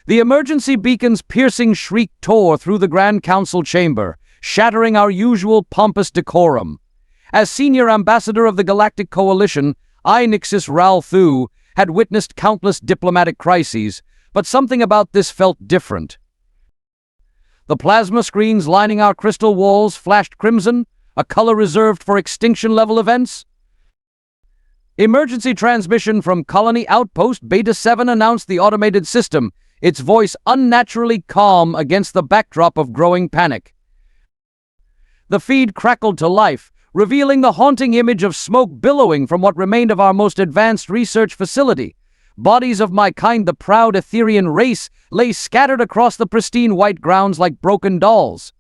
The emergency beacon's piercing shriek tore through the Grand Council chamber, shattering our usual pompous decorum. As senior ambassador of the Galactic Coalition, I, Nixis Ral Thu, had witnessed countless diplomatic crises, but something about this felt different. The plasma screens lining our crystal walls flashed crimson, a color reserved for extinction-level events. Emergency transmission from Colony Outpost Beta 7 announced the automated system, its voice unnaturally calm against the backdrop of growing panic. The feed crackled to life, revealing the haunting image of smoke billowing from what remained of our most advanced research facility. Bodies of my kind, the proud Etherean race, lay scattered across the pristine white grounds like broken dolls.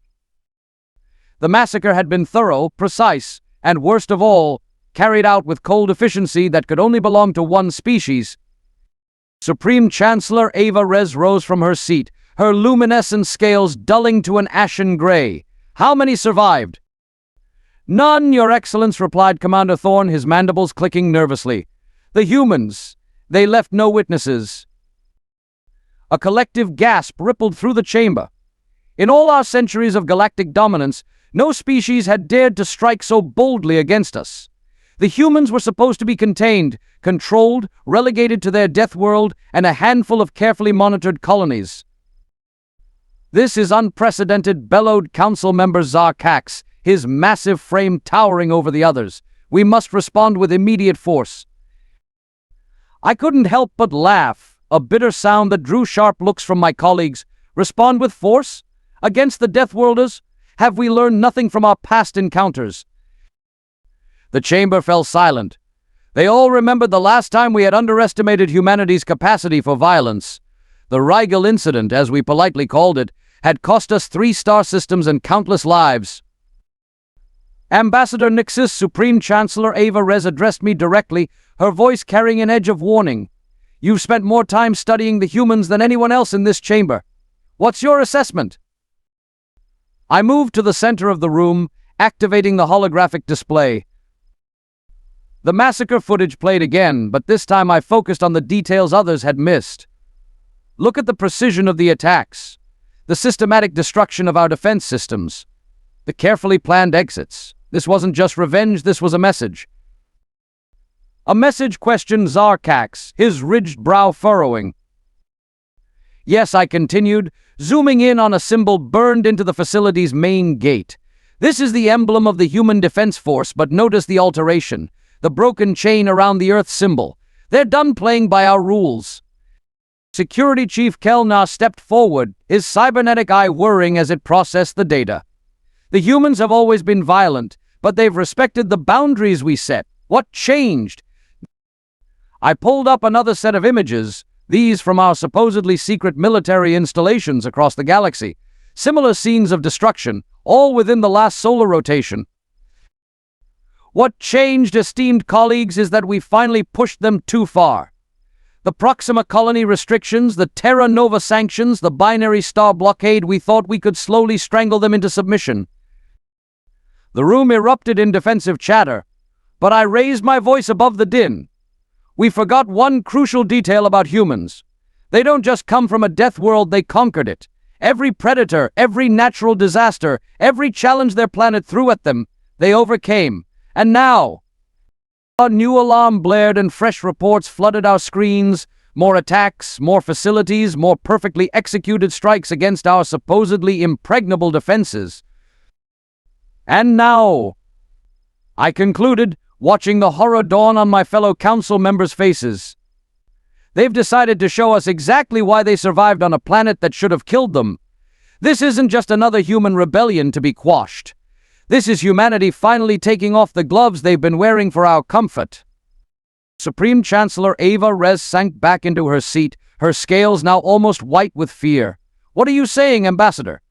The massacre had been thorough, precise, and worst of all, carried out with cold efficiency that could only belong to one species. Supreme Chancellor Ava Rez rose from her seat, her luminescent scales dulling to an ashen gray. How many survived? None, Your Excellence, replied Commander Thorne, his mandibles clicking nervously. The humans, they left no witnesses. A collective gasp rippled through the chamber. In all our centuries of galactic dominance, no species had dared to strike so boldly against us. The humans were supposed to be contained, controlled, relegated to their death world, and a handful of carefully monitored colonies. This is unprecedented, bellowed Council Member Zarkax, his massive frame towering over the others. We must respond with immediate force. I couldn't help but laugh, a bitter sound that drew sharp looks from my colleagues. Respond with force? Against the Deathworlders? Have we learned nothing from our past encounters? The chamber fell silent. They all remembered the last time we had underestimated humanity's capacity for violence. The Rigel incident, as we politely called it, had cost us 3 star systems and countless lives. Ambassador Nixis, Supreme Chancellor Ava Rez addressed me directly, her voice carrying an edge of warning. You've spent more time studying the humans than anyone else in this chamber. What's your assessment? I moved to the center of the room, activating the holographic display. The massacre footage played again, but this time I focused on the details others had missed. Look at the precision of the attacks, the systematic destruction of our defense systems, the carefully planned exits. This wasn't just revenge, this was a message. A message, questioned Zarkax, his ridged brow furrowing. Yes, I continued, zooming in on a symbol burned into the facility's main gate. This is the emblem of the Human Defense Force, but notice the alteration, the broken chain around the Earth symbol. They're done playing by our rules. Security Chief Kelnar stepped forward, his cybernetic eye whirring as it processed the data. The humans have always been violent, but they've respected the boundaries we set. What changed? I pulled up another set of images, these from our supposedly secret military installations across the galaxy. Similar scenes of destruction, all within the last solar rotation. What changed, esteemed colleagues, is that we finally pushed them too far. The Proxima Colony restrictions, the Terra Nova sanctions, the binary star blockade, we thought we could slowly strangle them into submission. The room erupted in defensive chatter, but I raised my voice above the din. We forgot one crucial detail about humans. They don't just come from a death world, they conquered it. Every predator, every natural disaster, every challenge their planet threw at them, they overcame. And now, a new alarm blared and fresh reports flooded our screens. More attacks, more facilities, more perfectly executed strikes against our supposedly impregnable defenses. And now, I concluded, watching the horror dawn on my fellow council members' faces. They've decided to show us exactly why they survived on a planet that should have killed them. This isn't just another human rebellion to be quashed. This is humanity finally taking off the gloves they've been wearing for our comfort. Supreme Chancellor Ava Rez sank back into her seat, her scales now almost white with fear. What are you saying, Ambassador?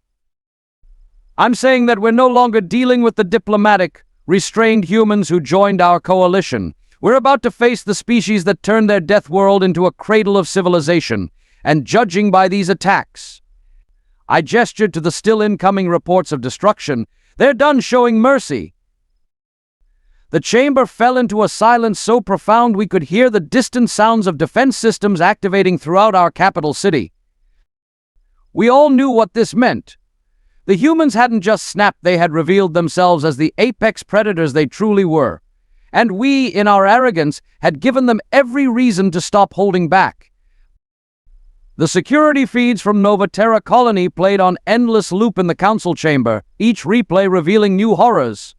I'm saying that we're no longer dealing with the diplomatic, restrained humans who joined our coalition. We're about to face the species that turned their death world into a cradle of civilization, and judging by these attacks. I gestured to the still incoming reports of destruction. They're done showing mercy. The chamber fell into a silence so profound we could hear the distant sounds of defense systems activating throughout our capital city. We all knew what this meant. The humans hadn't just snapped, they had revealed themselves as the apex predators they truly were. And we, in our arrogance, had given them every reason to stop holding back. The security feeds from Nova Terra Colony played on endless loop in the council chamber, each replay revealing new horrors.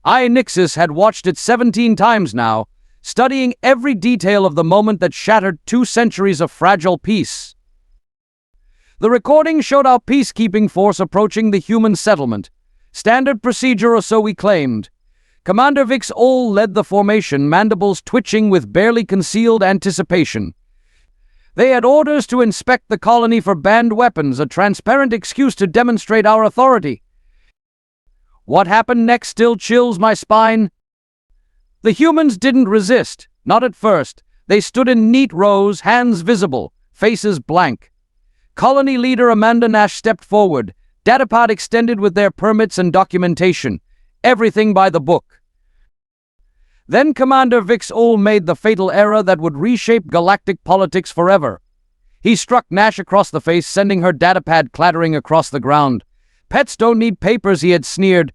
I, Nixis, had watched it 17 times now, studying every detail of the moment that shattered 2 centuries of fragile peace. The recording showed our peacekeeping force approaching the human settlement. Standard procedure, or so we claimed. Commander Vix Ol led the formation, mandibles twitching with barely concealed anticipation. They had orders to inspect the colony for banned weapons, a transparent excuse to demonstrate our authority. What happened next still chills my spine. The humans didn't resist, not at first. They stood in neat rows, hands visible, faces blank. Colony leader Amanda Nash stepped forward, datapad extended with their permits and documentation, everything by the book. Then Commander Vix Ol made the fatal error that would reshape galactic politics forever. He struck Nash across the face, sending her datapad clattering across the ground. Pets don't need papers, he had sneered.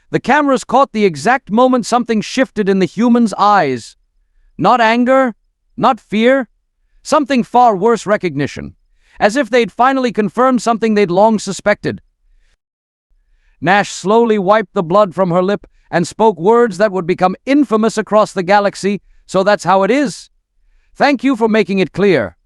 The cameras caught the exact moment something shifted in the human's eyes. Not anger, not fear, something far worse, recognition. As if they'd finally confirmed something they'd long suspected. Nash slowly wiped the blood from her lip and spoke words that would become infamous across the galaxy. So that's how it is. Thank you for making it clear.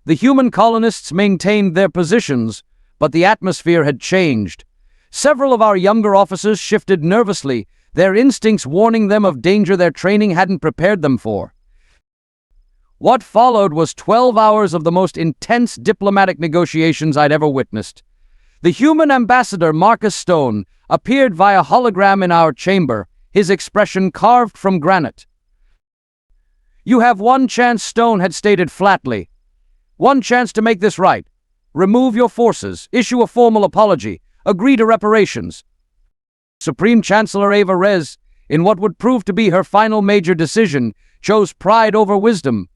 The human colonists maintained their positions, but the atmosphere had changed. Several of our younger officers shifted nervously, their instincts warning them of danger their training hadn't prepared them for. What followed was 12 hours of the most intense diplomatic negotiations I'd ever witnessed. The human ambassador, Marcus Stone, appeared via hologram in our chamber, his expression carved from granite. "You have one chance," Stone had stated flatly. "One chance to make this right. Remove your forces, issue a formal apology, agree to reparations." Supreme Chancellor Ava Rez, in what would prove to be her final major decision, chose pride over wisdom.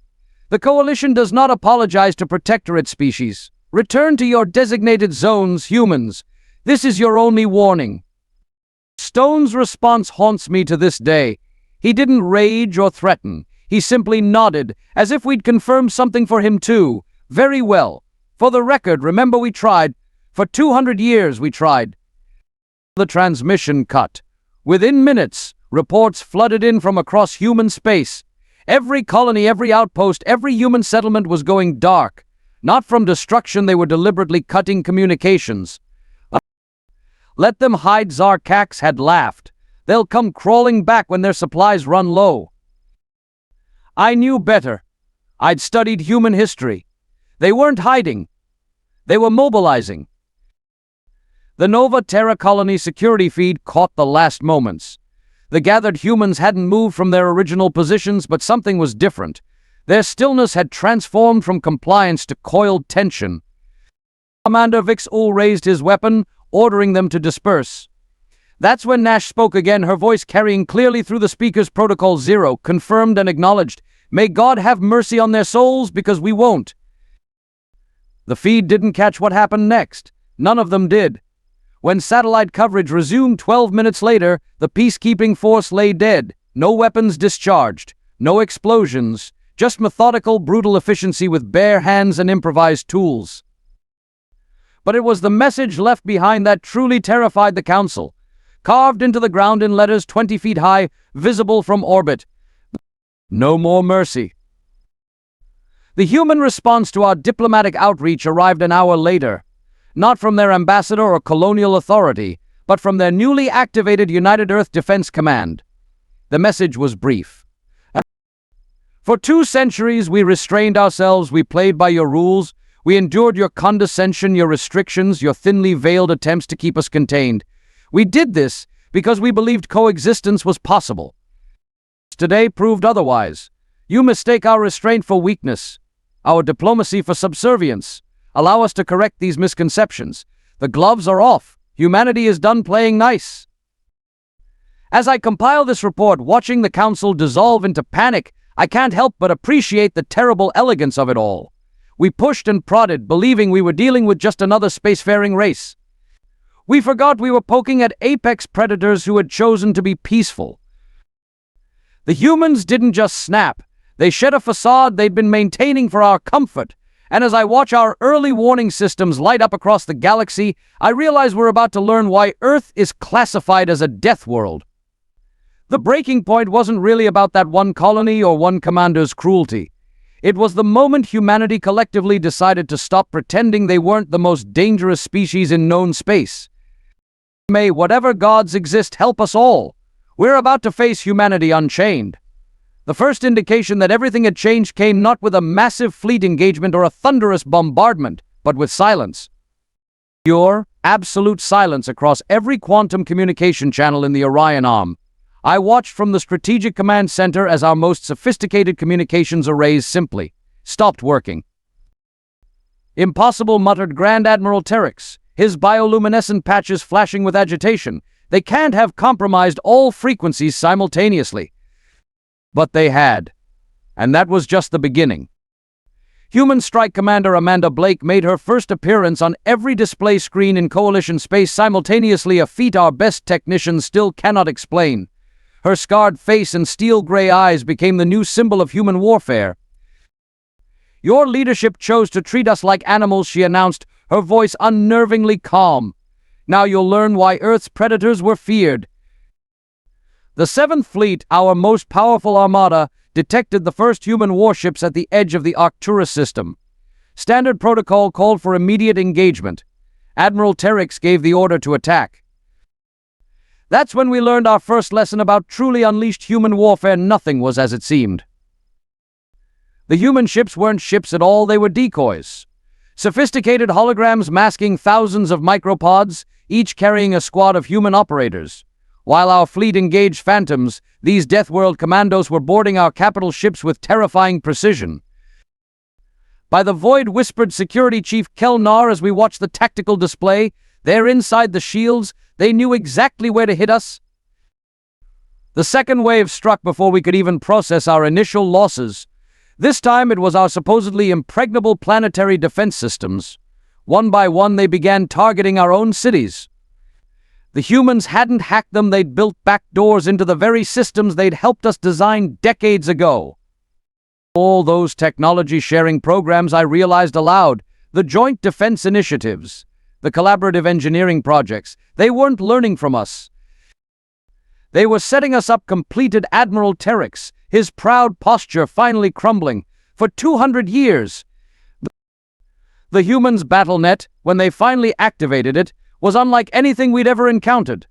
"The Coalition does not apologize to protectorate species. Return to your designated zones, humans. This is your only warning." Stone's response haunts me to this day. He didn't rage or threaten. He simply nodded, as if we'd confirmed something for him too. "Very well. For the record, remember we tried. For 200 years we tried." The transmission cut. Within minutes, reports flooded in from across human space. Every colony, every outpost, every human settlement was going dark. Not from destruction, they were deliberately cutting communications. Let them hide, Zarkax had laughed. They'll come crawling back when their supplies run low. I knew better. I'd studied human history. They weren't hiding. They were mobilizing. The Nova Terra Colony security feed caught the last moments. The gathered humans hadn't moved from their original positions, but something was different. Their stillness had transformed from compliance to coiled tension. Commander Vix Ol raised his weapon, ordering them to disperse. That's when Nash spoke again, her voice carrying clearly through the speaker's Protocol 0, confirmed and acknowledged. "May God have mercy on their souls, because we won't." The feed didn't catch what happened next. None of them did. When satellite coverage resumed 12 minutes later, the peacekeeping force lay dead. No weapons discharged. No explosions. Just methodical, brutal efficiency with bare hands and improvised tools. But it was the message left behind that truly terrified the Council. Carved into the ground in letters 20 feet high, visible from orbit. No more mercy. The human response to our diplomatic outreach arrived an hour later. Not from their ambassador or colonial authority, but from their newly activated United Earth Defense Command. The message was brief. "For 2 centuries we restrained ourselves, we played by your rules, we endured your condescension, your restrictions, your thinly veiled attempts to keep us contained. We did this because we believed coexistence was possible. Today proved otherwise. You mistake our restraint for weakness, our diplomacy for subservience. Allow us to correct these misconceptions. The gloves are off. Humanity is done playing nice." As I compile this report, watching the Council dissolve into panic, I can't help but appreciate the terrible elegance of it all. We pushed and prodded, believing we were dealing with just another spacefaring race. We forgot we were poking at apex predators who had chosen to be peaceful. The humans didn't just snap. They shed a facade they'd been maintaining for our comfort. And as I watch our early warning systems light up across the galaxy, I realize we're about to learn why Earth is classified as a death world. The breaking point wasn't really about that one colony or one commander's cruelty. It was the moment humanity collectively decided to stop pretending they weren't the most dangerous species in known space. May whatever gods exist help us all. We're about to face humanity unchained. The first indication that everything had changed came not with a massive fleet engagement or a thunderous bombardment, but with silence. Pure, absolute silence across every quantum communication channel in the Orion Arm. I watched from the Strategic Command Center as our most sophisticated communications arrays simply stopped working. "Impossible," muttered Grand Admiral Terex, his bioluminescent patches flashing with agitation. "They can't have compromised all frequencies simultaneously." But they had. And that was just the beginning. Human Strike Commander Amanda Blake made her first appearance on every display screen in Coalition space simultaneously, a feat our best technicians still cannot explain. Her scarred face and steel-gray eyes became the new symbol of human warfare. "Your leadership chose to treat us like animals," she announced, her voice unnervingly calm. "Now you'll learn why Earth's predators were feared." The Seventh Fleet, our most powerful armada, detected the first human warships at the edge of the Arcturus system. Standard protocol called for immediate engagement. Admiral Terex gave the order to attack. That's when we learned our first lesson about truly unleashed human warfare. Nothing was as it seemed. The human ships weren't ships at all, they were decoys. Sophisticated holograms masking thousands of micropods, each carrying a squad of human operators. While our fleet engaged phantoms, these Deathworld commandos were boarding our capital ships with terrifying precision. By the void, whispered Security Chief Kelnar as we watched the tactical display. They're inside the shields. They knew exactly where to hit us. The second wave struck before we could even process our initial losses. This time it was our supposedly impregnable planetary defense systems. One by one they began targeting our own cities. The humans hadn't hacked them, they'd built back doors into the very systems they'd helped us design decades ago. All those technology-sharing programs, I realized aloud, the joint defense initiatives, the collaborative engineering projects, they weren't learning from us. They were setting us up, completed Admiral Terex, his proud posture finally crumbling. For 200 years, the humans' BattleNet, when they finally activated it, was unlike anything we'd ever encountered.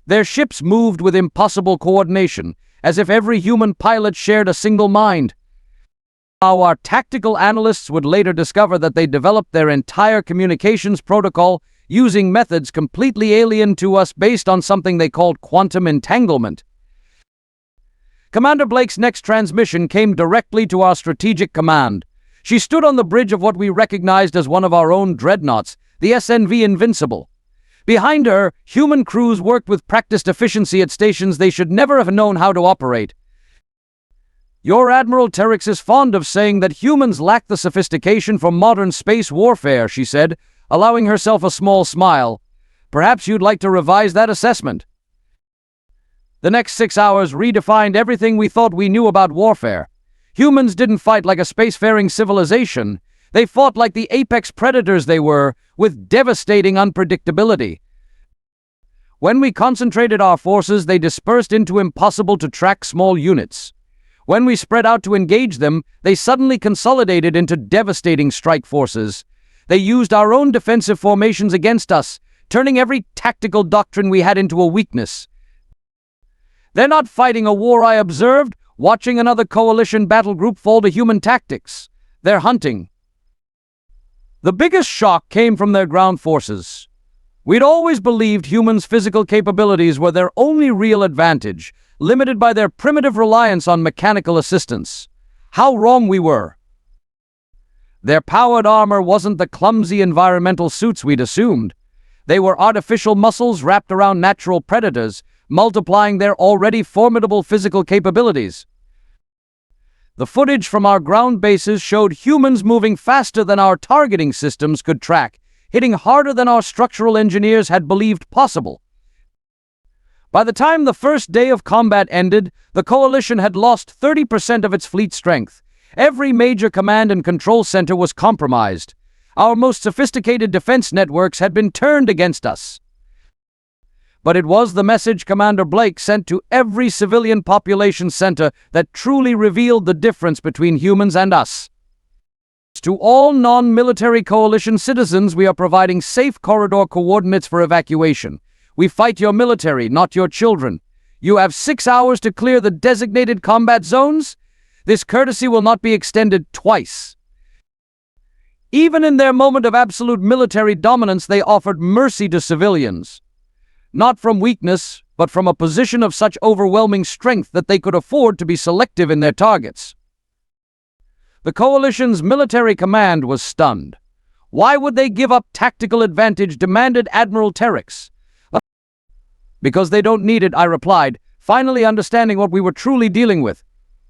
Their ships moved with impossible coordination, as if every human pilot shared a single mind. Our tactical analysts would later discover that they developed their entire communications protocol using methods completely alien to us based on something they called quantum entanglement. Commander Blake's next transmission came directly to our strategic command. She stood on the bridge of what we recognized as one of our own dreadnoughts, the SNV Invincible. Behind her, human crews worked with practiced efficiency at stations they should never have known how to operate. "Your Admiral Terex is fond of saying that humans lack the sophistication for modern space warfare," she said, allowing herself a small smile. "Perhaps you'd like to revise that assessment." The next 6 hours redefined everything we thought we knew about warfare. Humans didn't fight like a spacefaring civilization. They fought like the apex predators they were, with devastating unpredictability. When we concentrated our forces, they dispersed into impossible-to-track small units. When we spread out to engage them, they suddenly consolidated into devastating strike forces. They used our own defensive formations against us, turning every tactical doctrine we had into a weakness. "They're not fighting a war," I observed, watching another coalition battle group fall to human tactics. "They're hunting." The biggest shock came from their ground forces. We'd always believed humans' physical capabilities were their only real advantage, limited by their primitive reliance on mechanical assistance. How wrong we were. Their powered armor wasn't the clumsy environmental suits we'd assumed. They were artificial muscles wrapped around natural predators, multiplying their already formidable physical capabilities. The footage from our ground bases showed humans moving faster than our targeting systems could track, hitting harder than our structural engineers had believed possible. By the time the first day of combat ended, the Coalition had lost 30% of its fleet strength. Every major command and control center was compromised. Our most sophisticated defense networks had been turned against us. But it was the message Commander Blake sent to every civilian population center that truly revealed the difference between humans and us. To all non-military Coalition citizens, we are providing safe corridor coordinates for evacuation. We fight your military, not your children. You have 6 hours to clear the designated combat zones. This courtesy will not be extended twice. Even in their moment of absolute military dominance, they offered mercy to civilians. Not from weakness, but from a position of such overwhelming strength that they could afford to be selective in their targets. The Coalition's military command was stunned. Why would they give up tactical advantage, demanded Admiral Terex. Because they don't need it, I replied, finally understanding what we were truly dealing with.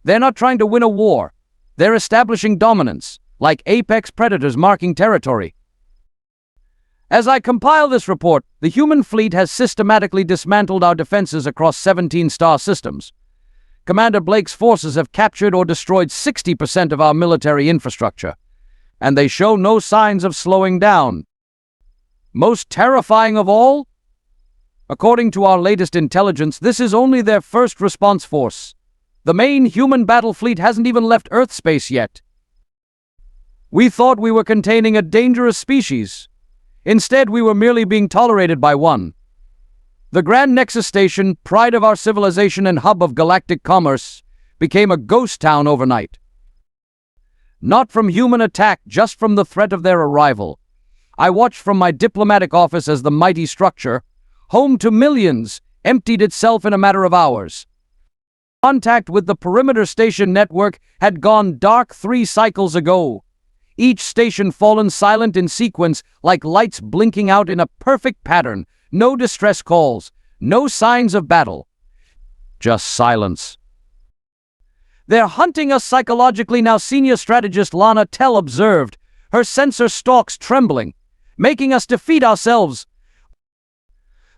They're not trying to win a war. They're establishing dominance, like apex predators marking territory. As I compile this report, the human fleet has systematically dismantled our defenses across 17 star systems. Commander Blake's forces have captured or destroyed 60% of our military infrastructure, and they show no signs of slowing down. Most terrifying of all? According to our latest intelligence, this is only their first response force. The main human battle fleet hasn't even left Earth space yet. We thought we were containing a dangerous species. Instead, we were merely being tolerated by one. The Grand Nexus Station, pride of our civilization and hub of galactic commerce, became a ghost town overnight. Not from human attack, just from the threat of their arrival. I watched from my diplomatic office as the mighty structure, home to millions, emptied itself in a matter of hours. Contact with the perimeter station network had gone dark 3 cycles ago. Each station fallen silent in sequence, like lights blinking out in a perfect pattern. No distress calls, no signs of battle. Just silence. They're hunting us psychologically now, senior strategist Lana Tell observed, her sensor stalks trembling, making us defeat ourselves.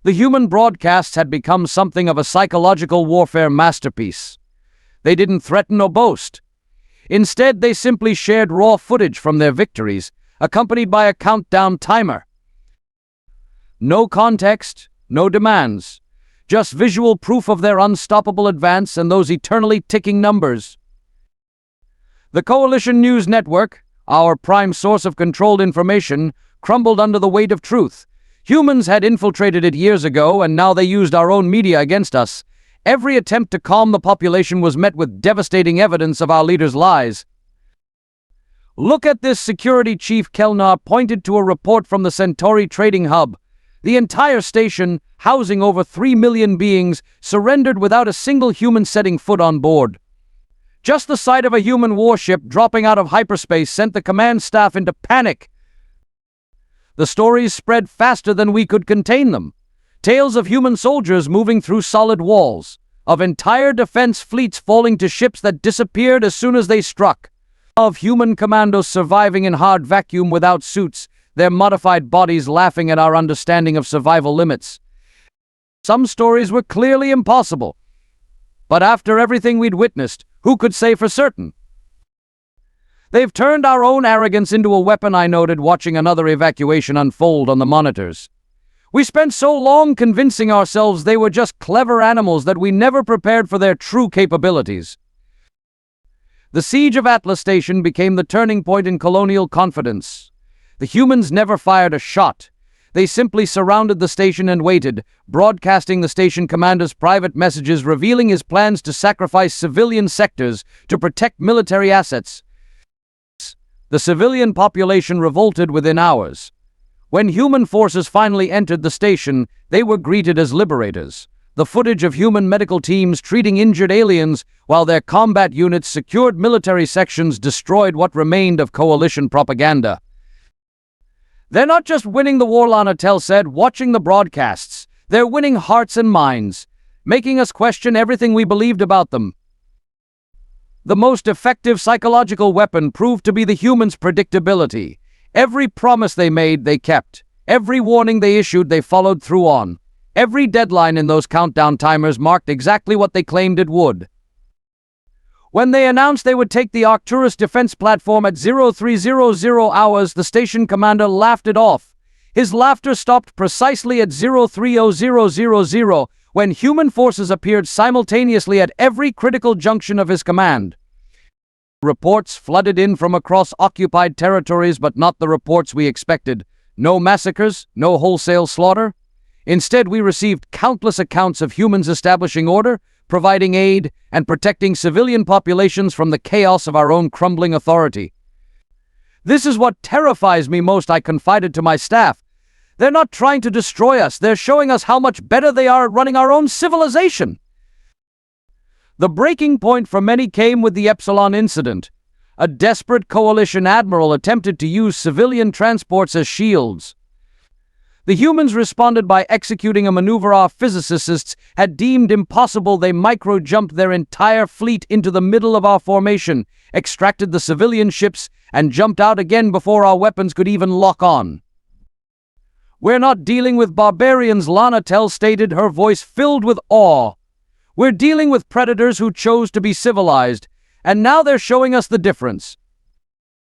The human broadcasts had become something of a psychological warfare masterpiece. They didn't threaten or boast. Instead, they simply shared raw footage from their victories, accompanied by a countdown timer. No context, no demands, just visual proof of their unstoppable advance and those eternally ticking numbers. The Coalition News Network, our prime source of controlled information, crumbled under the weight of truth. Humans had infiltrated it years ago, and now they used our own media against us. Every attempt to calm the population was met with devastating evidence of our leaders' lies. Look at this, Security Chief Kelnar pointed to a report from the Centauri Trading Hub. The entire station, housing over 3 million beings, surrendered without a single human setting foot on board. Just the sight of a human warship dropping out of hyperspace sent the command staff into panic. The stories spread faster than we could contain them. Tales of human soldiers moving through solid walls, of entire defense fleets falling to ships that disappeared as soon as they struck, of human commandos surviving in hard vacuum without suits, their modified bodies laughing at our understanding of survival limits. Some stories were clearly impossible. But after everything we'd witnessed, who could say for certain? They've turned our own arrogance into a weapon, I noted, watching another evacuation unfold on the monitors. We spent so long convincing ourselves they were just clever animals that we never prepared for their true capabilities. The siege of Atlas Station became the turning point in colonial confidence. The humans never fired a shot. They simply surrounded the station and waited, broadcasting the station commander's private messages revealing his plans to sacrifice civilian sectors to protect military assets. The civilian population revolted within hours. When human forces finally entered the station, they were greeted as liberators. The footage of human medical teams treating injured aliens while their combat units secured military sections destroyed what remained of coalition propaganda. They're not just winning the war, Lana Tell said, watching the broadcasts. They're winning hearts and minds, making us question everything we believed about them. The most effective psychological weapon proved to be the humans' predictability. Every promise they made, they kept. Every warning they issued, they followed through on. Every deadline in those countdown timers marked exactly what they claimed it would. When they announced they would take the Arcturus defense platform at 0300 hours, the station commander laughed it off. His laughter stopped precisely at 030000 when human forces appeared simultaneously at every critical junction of his command. Reports flooded in from across occupied territories, but not the reports we expected. No massacres, no wholesale slaughter. Instead, we received countless accounts of humans establishing order, providing aid, and protecting civilian populations from the chaos of our own crumbling authority. This is what terrifies me most, I confided to my staff. They're not trying to destroy us, they're showing us how much better they are at running our own civilization. The breaking point for many came with the Epsilon incident. A desperate coalition admiral attempted to use civilian transports as shields. The humans responded by executing a maneuver our physicists had deemed impossible. They micro-jumped their entire fleet into the middle of our formation, extracted the civilian ships, and jumped out again before our weapons could even lock on. "We're not dealing with barbarians," Lana Tell stated, her voice filled with awe. "We're dealing with predators who chose to be civilized, and now they're showing us the difference."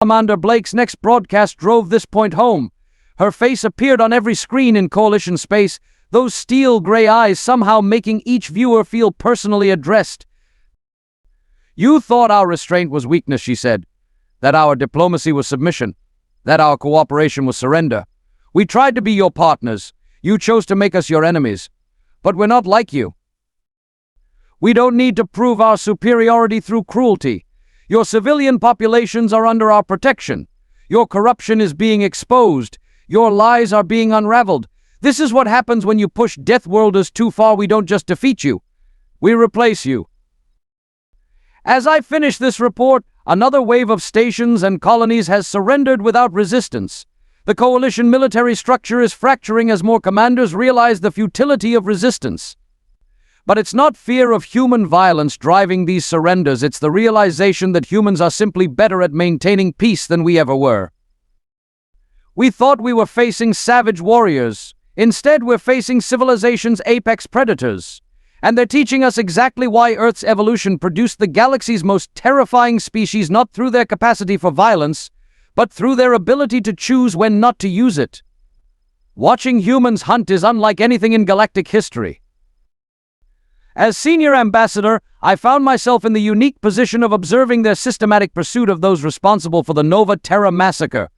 Commander Blake's next broadcast drove this point home. Her face appeared on every screen in Coalition space, those steel-gray eyes somehow making each viewer feel personally addressed. "You thought our restraint was weakness," she said. "That our diplomacy was submission. That our cooperation was surrender. We tried to be your partners. You chose to make us your enemies. But we're not like you. We don't need to prove our superiority through cruelty. Your civilian populations are under our protection. Your corruption is being exposed. Your lies are being unraveled. This is what happens when you push Deathworlders too far. We don't just defeat you. We replace you." As I finish this report, another wave of stations and colonies has surrendered without resistance. The coalition military structure is fracturing as more commanders realize the futility of resistance. But it's not fear of human violence driving these surrenders, it's the realization that humans are simply better at maintaining peace than we ever were. We thought we were facing savage warriors. Instead, we're facing civilization's apex predators. And they're teaching us exactly why Earth's evolution produced the galaxy's most terrifying species, not through their capacity for violence, but through their ability to choose when not to use it. Watching humans hunt is unlike anything in galactic history. As senior ambassador, I found myself in the unique position of observing their systematic pursuit of those responsible for the Nova Terra massacre.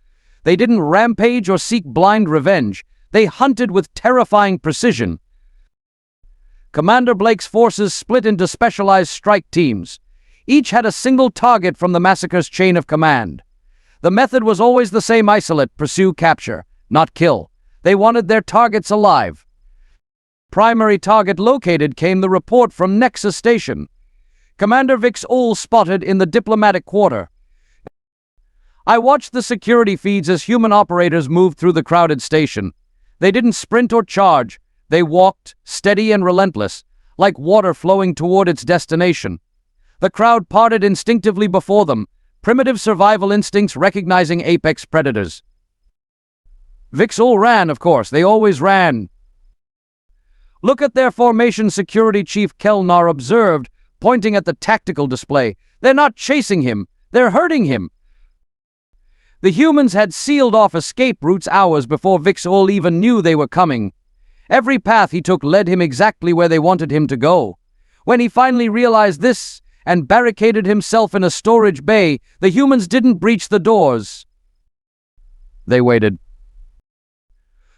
They didn't rampage or seek blind revenge. They hunted with terrifying precision. Commander Blake's forces split into specialized strike teams. Each had a single target from the massacre's chain of command. The method was always the same: isolate, pursue, capture, not kill. They wanted their targets alive. Primary target located, came the report from Nexus Station. Commander Vix Ull spotted in the diplomatic quarter. I watched the security feeds as human operators moved through the crowded station. They didn't sprint or charge. They walked, steady and relentless, like water flowing toward its destination. The crowd parted instinctively before them, primitive survival instincts recognizing apex predators. Vix Ull ran, of course. They always ran. "Look at their formation," Security Chief Kelnar observed, pointing at the tactical display. "They're not chasing him. They're hurting him." The humans had sealed off escape routes hours before Vix Ull even knew they were coming. Every path he took led him exactly where they wanted him to go. When he finally realized this and barricaded himself in a storage bay, the humans didn't breach the doors. They waited.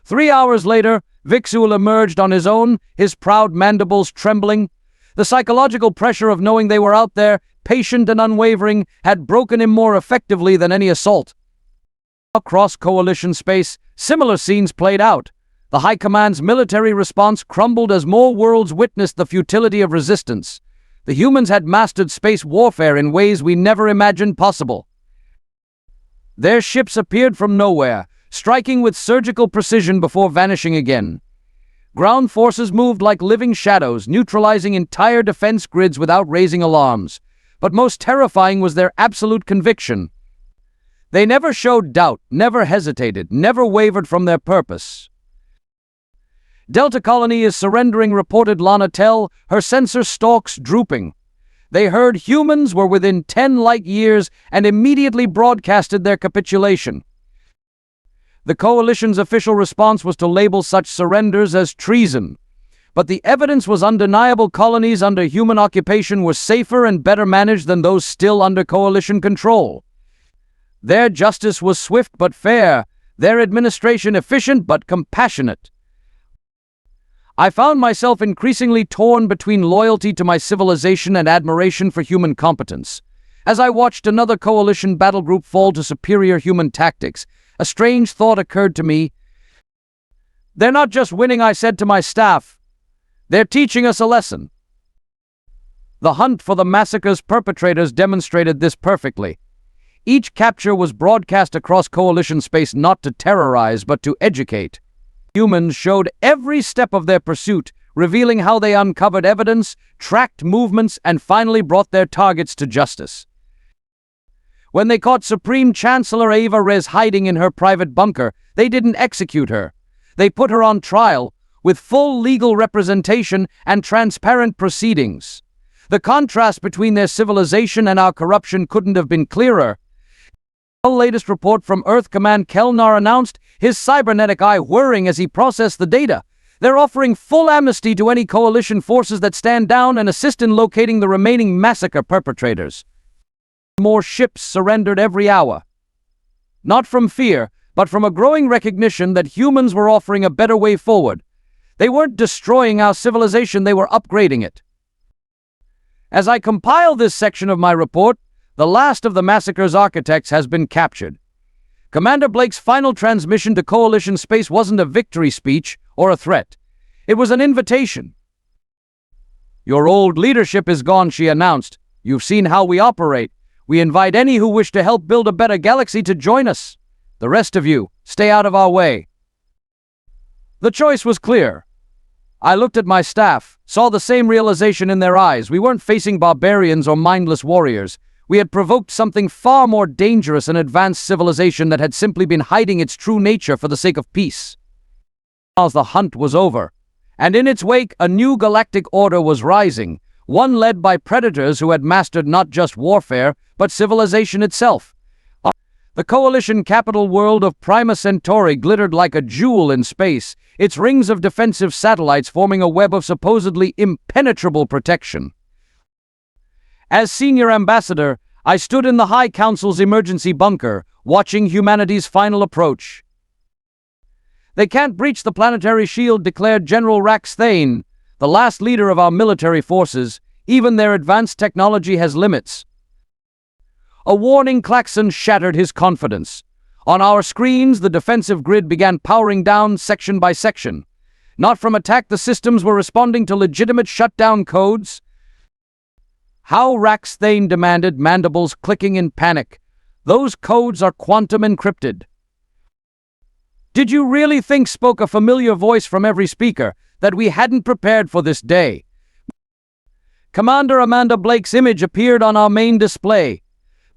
3 hours later, Vix Ull emerged on his own, his proud mandibles trembling. The psychological pressure of knowing they were out there, patient and unwavering, had broken him more effectively than any assault. Across Coalition space, similar scenes played out. The High Command's military response crumbled as more worlds witnessed the futility of resistance. The humans had mastered space warfare in ways we never imagined possible. Their ships appeared from nowhere, striking with surgical precision before vanishing again. Ground forces moved like living shadows, neutralizing entire defense grids without raising alarms. but most terrifying was their absolute conviction. They never showed doubt, never hesitated, never wavered from their purpose. Delta Colony is surrendering, reported Lana Tell, her sensor stalks drooping. They heard humans were within 10 light years and immediately broadcasted their capitulation. The Coalition's official response was to label such surrenders as treason. But the evidence was undeniable. Colonies under human occupation were safer and better managed than those still under Coalition control. Their justice was swift but fair, their administration efficient but compassionate. I found myself increasingly torn between loyalty to my civilization and admiration for human competence. As I watched another Coalition battle group fall to superior human tactics, a strange thought occurred to me. They're not just winning, I said to my staff. They're teaching us a lesson. The hunt for the massacre's perpetrators demonstrated this perfectly. Each capture was broadcast across Coalition space not to terrorize but to educate. Humans showed every step of their pursuit, revealing how they uncovered evidence, tracked movements, and finally brought their targets to justice. When they caught Supreme Chancellor Ava Rez hiding in her private bunker, they didn't execute her. They put her on trial, with full legal representation and transparent proceedings. The contrast between their civilization and our corruption couldn't have been clearer. The latest report from Earth Command, Kelnar announced, his cybernetic eye whirring as he processed the data. They're offering full amnesty to any Coalition forces that stand down and assist in locating the remaining massacre perpetrators. More ships surrendered every hour. Not from fear, but from a growing recognition that humans were offering a better way forward. They weren't destroying our civilization, they were upgrading it. As I compile this section of my report, the last of the massacre's architects has been captured. Commander Blake's final transmission to Coalition space wasn't a victory speech or a threat. It was an invitation. Your old leadership is gone, she announced. You've seen how we operate. We invite any who wish to help build a better galaxy to join us. The rest of you, stay out of our way. The choice was clear. I looked at my staff, saw the same realization in their eyes. We weren't facing barbarians or mindless warriors. We had provoked something far more dangerous, an advanced civilization that had simply been hiding its true nature for the sake of peace. As the hunt was over, and in its wake a new galactic order was rising, one led by predators who had mastered not just warfare, but civilization itself. The Coalition capital world of Prima Centauri glittered like a jewel in space, its rings of defensive satellites forming a web of supposedly impenetrable protection. As senior ambassador, I stood in the High Council's emergency bunker, watching humanity's final approach. They can't breach the planetary shield, declared General Rax Thane, the last leader of our military forces. Even their advanced technology has limits. A warning klaxon shattered his confidence. On our screens, the defensive grid began powering down section by section. Not from attack, the systems were responding to legitimate shutdown codes. How, Rax Thane demanded, mandibles clicking in panic. Those codes are quantum encrypted. Did you really think, spoke a familiar voice from every speaker, that we hadn't prepared for this day? Commander Amanda Blake's image appeared on our main display.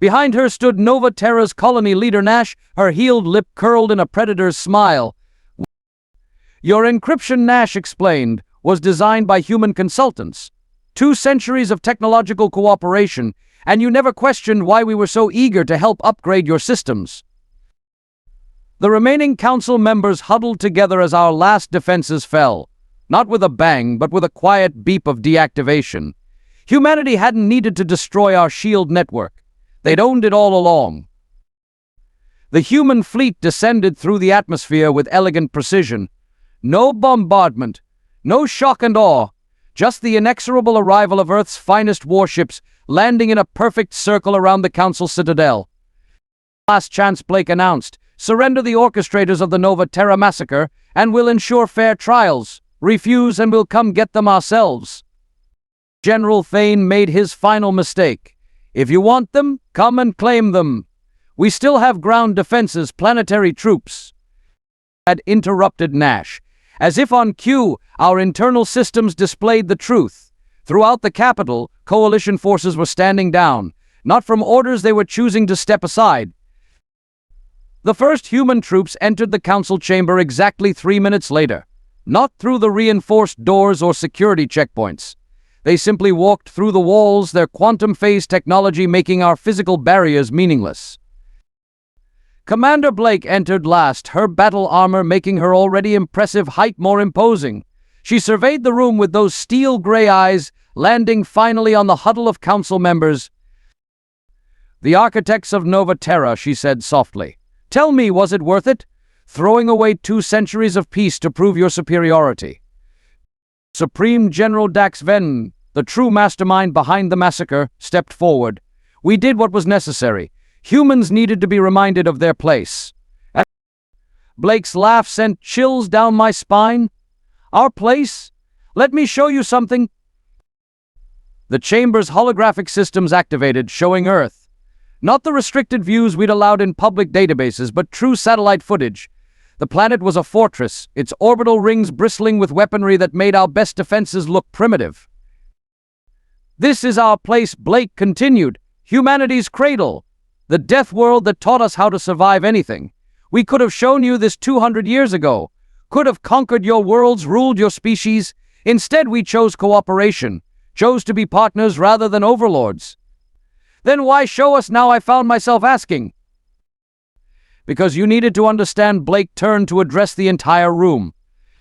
Behind her stood Nova Terra's colony leader Nash, her healed lip curled in a predator's smile. Your encryption, Nash explained, was designed by human consultants. 2 centuries of technological cooperation, and you never questioned why we were so eager to help upgrade your systems. The remaining council members huddled together as our last defenses fell, not with a bang, but with a quiet beep of deactivation. Humanity hadn't needed to destroy our shield network. They'd owned it all along. The human fleet descended through the atmosphere with elegant precision. No bombardment, no shock and awe, just the inexorable arrival of Earth's finest warships landing in a perfect circle around the Council citadel. Last chance, Blake announced. Surrender the orchestrators of the Nova Terra massacre, and we'll ensure fair trials. Refuse and we'll come get them ourselves. General Thane made his final mistake. If you want them, come and claim them. We still have ground defenses, planetary troops. Had interrupted Nash. As if on cue, our internal systems displayed the truth. Throughout the capital, coalition forces were standing down, not from orders they were choosing to step aside. The first human troops entered the council chamber exactly 3 minutes later, not through the reinforced doors or security checkpoints. They simply walked through the walls, their quantum phase technology making our physical barriers meaningless. Commander Blake entered last, her battle armor making her already impressive height more imposing. She surveyed the room with those steel-gray eyes, landing finally on the huddle of council members. "The architects of Nova Terra," she said softly. "Tell me, was it worth it? Throwing away 2 centuries of peace to prove your superiority?" Supreme General Dax Ven, the true mastermind behind the massacre, stepped forward. "We did what was necessary. Humans needed to be reminded of their place." Blake's laugh sent chills down my spine. "Our place? Let me show you something." The chamber's holographic systems activated, showing Earth. Not the restricted views we'd allowed in public databases, but true satellite footage. The planet was a fortress, its orbital rings bristling with weaponry that made our best defenses look primitive. "This is our place," Blake continued. "Humanity's cradle. The death world that taught us how to survive anything. We could have shown you this 200 years ago. Could have conquered your worlds, ruled your species. Instead, we chose cooperation, chose to be partners rather than overlords." "Then why show us now?" I found myself asking. "Because you needed to understand." Blake turned to address the entire room.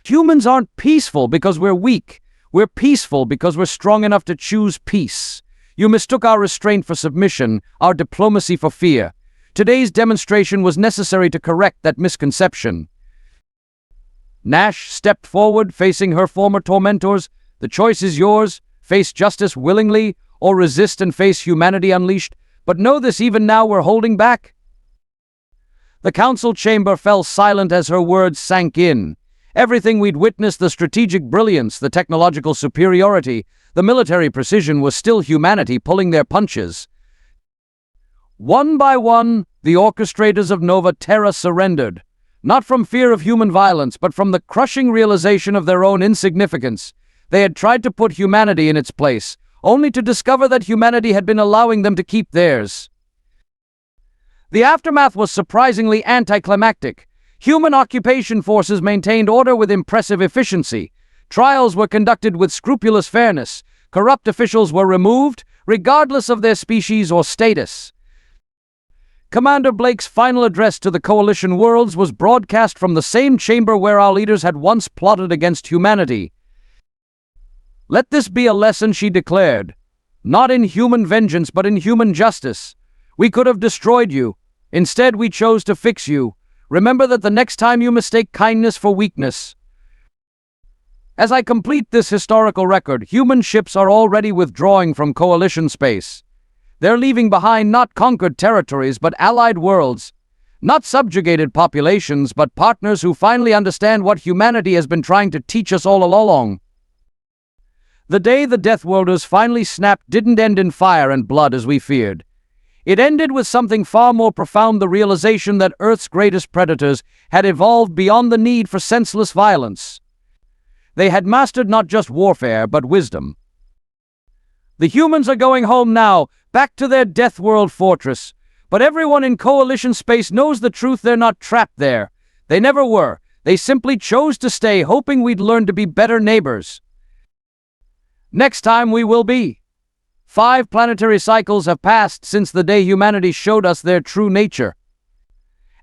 "Humans aren't peaceful because we're weak. We're peaceful because we're strong enough to choose peace. You mistook our restraint for submission, our diplomacy for fear. Today's demonstration was necessary to correct that misconception." Nash stepped forward, facing her former tormentors. "The choice is yours. Face justice willingly, or resist and face humanity unleashed. But know this, even now we're holding back." The council chamber fell silent as her words sank in. Everything we'd witnessed, the strategic brilliance, the technological superiority, the military precision, was still humanity pulling their punches. One by one, the orchestrators of Nova Terra surrendered, not from fear of human violence, but from the crushing realization of their own insignificance. They had tried to put humanity in its place, only to discover that humanity had been allowing them to keep theirs. The aftermath was surprisingly anticlimactic. Human occupation forces maintained order with impressive efficiency. Trials were conducted with scrupulous fairness. Corrupt officials were removed, regardless of their species or status. Commander Blake's final address to the Coalition worlds was broadcast from the same chamber where our leaders had once plotted against humanity. "Let this be a lesson," she declared. "Not in human vengeance, but in human justice. We could have destroyed you. Instead, we chose to fix you. Remember that the next time you mistake kindness for weakness." As I complete this historical record, human ships are already withdrawing from Coalition space. They're leaving behind not conquered territories, but allied worlds. Not subjugated populations, but partners who finally understand what humanity has been trying to teach us all along. The day the Deathworlders finally snapped didn't end in fire and blood as we feared. It ended with something far more profound: the realization that Earth's greatest predators had evolved beyond the need for senseless violence. They had mastered not just warfare, but wisdom. The humans are going home now, back to their Deathworld fortress. But everyone in Coalition space knows the truth: they're not trapped there. They never were. They simply chose to stay, hoping we'd learn to be better neighbors. Next time we will be. 5 planetary cycles have passed since the day humanity showed us their true nature.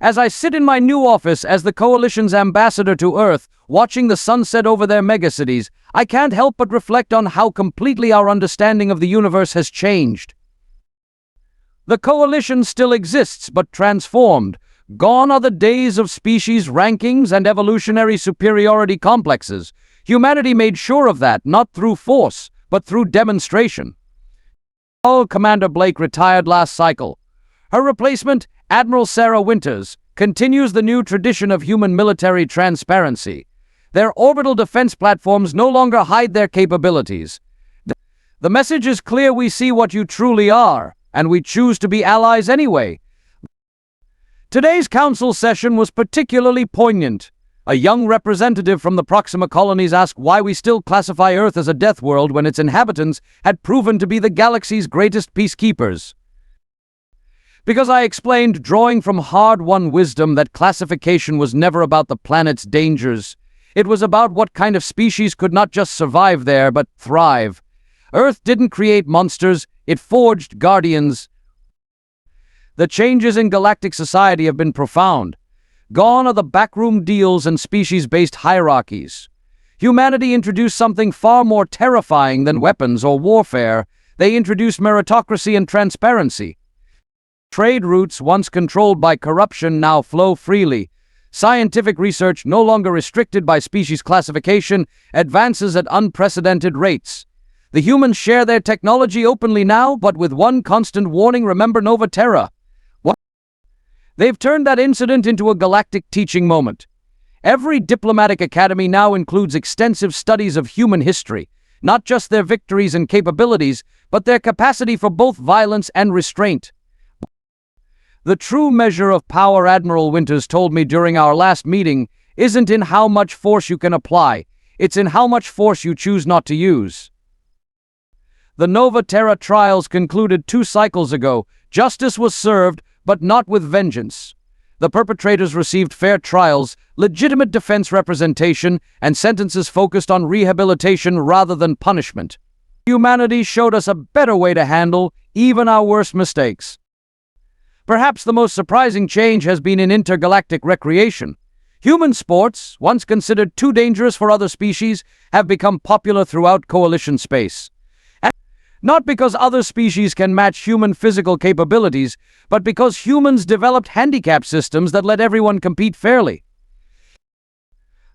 As I sit in my new office as the Coalition's ambassador to Earth, watching the sunset over their megacities, I can't help but reflect on how completely our understanding of the universe has changed. The Coalition still exists, but transformed. Gone are the days of species rankings and evolutionary superiority complexes. Humanity made sure of that, not through force, but through demonstration. Commander Blake retired last cycle. Her replacement, Admiral Sarah Winters, continues the new tradition of human military transparency. Their orbital defense platforms no longer hide their capabilities. The message is clear: we see what you truly are, and we choose to be allies anyway. Today's council session was particularly poignant. A young representative from the Proxima colonies asked why we still classify Earth as a death world when its inhabitants had proven to be the galaxy's greatest peacekeepers. Because I explained, drawing from hard-won wisdom, that classification was never about the planet's dangers. It was about what kind of species could not just survive there, but thrive. Earth didn't create monsters, it forged guardians. The changes in galactic society have been profound. Gone are the backroom deals and species-based hierarchies. Humanity introduced something far more terrifying than weapons or warfare. They introduced meritocracy and transparency. Trade routes, once controlled by corruption, now flow freely. Scientific research, no longer restricted by species classification, advances at unprecedented rates. The humans share their technology openly now, but with one constant warning: remember Nova Terra. They've turned that incident into a galactic teaching moment. Every diplomatic academy now includes extensive studies of human history, not just their victories and capabilities, but their capacity for both violence and restraint. The true measure of power, Admiral Winters told me during our last meeting, isn't in how much force you can apply, it's in how much force you choose not to use. The Nova Terra trials concluded 2 cycles ago. Justice was served, but not with vengeance. The perpetrators received fair trials, legitimate defense representation, and sentences focused on rehabilitation rather than punishment. Humanity showed us a better way to handle even our worst mistakes. Perhaps the most surprising change has been in intergalactic recreation. Human sports, once considered too dangerous for other species, have become popular throughout coalition space. And not because other species can match human physical capabilities, but because humans developed handicap systems that let everyone compete fairly.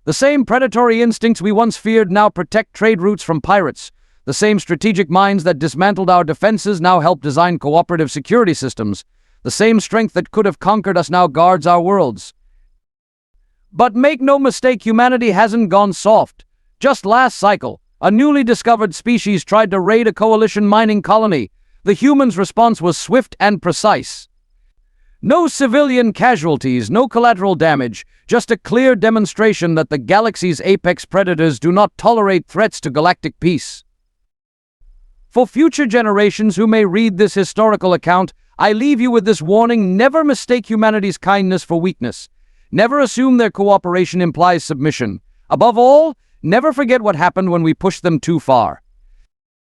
The same predatory instincts we once feared now protect trade routes from pirates. The same strategic minds that dismantled our defenses now help design cooperative security systems. The same strength that could have conquered us now guards our worlds. But make no mistake, humanity hasn't gone soft. Just last cycle, a newly discovered species tried to raid a coalition mining colony. The humans' response was swift and precise. No civilian casualties, no collateral damage, just a clear demonstration that the galaxy's apex predators do not tolerate threats to galactic peace. For future generations who may read this historical account, I leave you with this warning: never mistake humanity's kindness for weakness. Never assume their cooperation implies submission. Above all, never forget what happened when we pushed them too far.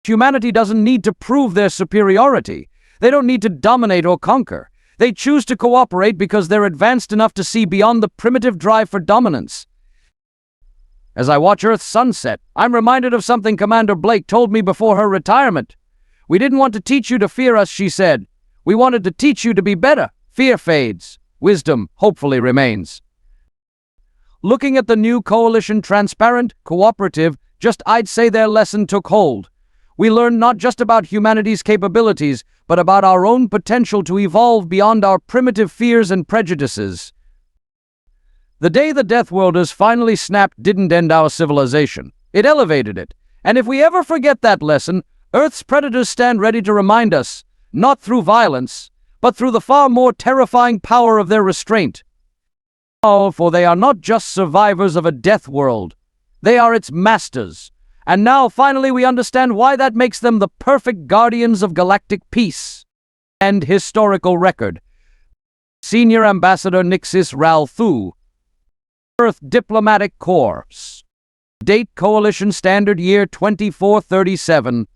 Humanity doesn't need to prove their superiority. They don't need to dominate or conquer. They choose to cooperate because they're advanced enough to see beyond the primitive drive for dominance. As I watch Earth's sunset, I'm reminded of something Commander Blake told me before her retirement. "We didn't want to teach you to fear us," she said. "We wanted to teach you to be better." Fear fades. Wisdom hopefully remains. Looking at the new coalition, transparent, cooperative, I'd say their lesson took hold. We learned not just about humanity's capabilities, but about our own potential to evolve beyond our primitive fears and prejudices. The day the Deathworlders finally snapped didn't end our civilization. It elevated it. And if we ever forget that lesson, Earth's predators stand ready to remind us, not through violence, but through the far more terrifying power of their restraint. Oh, for they are not just survivors of a death world. They are its masters. And now finally we understand why that makes them the perfect guardians of galactic peace and historical record. Senior Ambassador Nixis Ralthu, Earth Diplomatic Corps. Date: Coalition Standard Year 2437.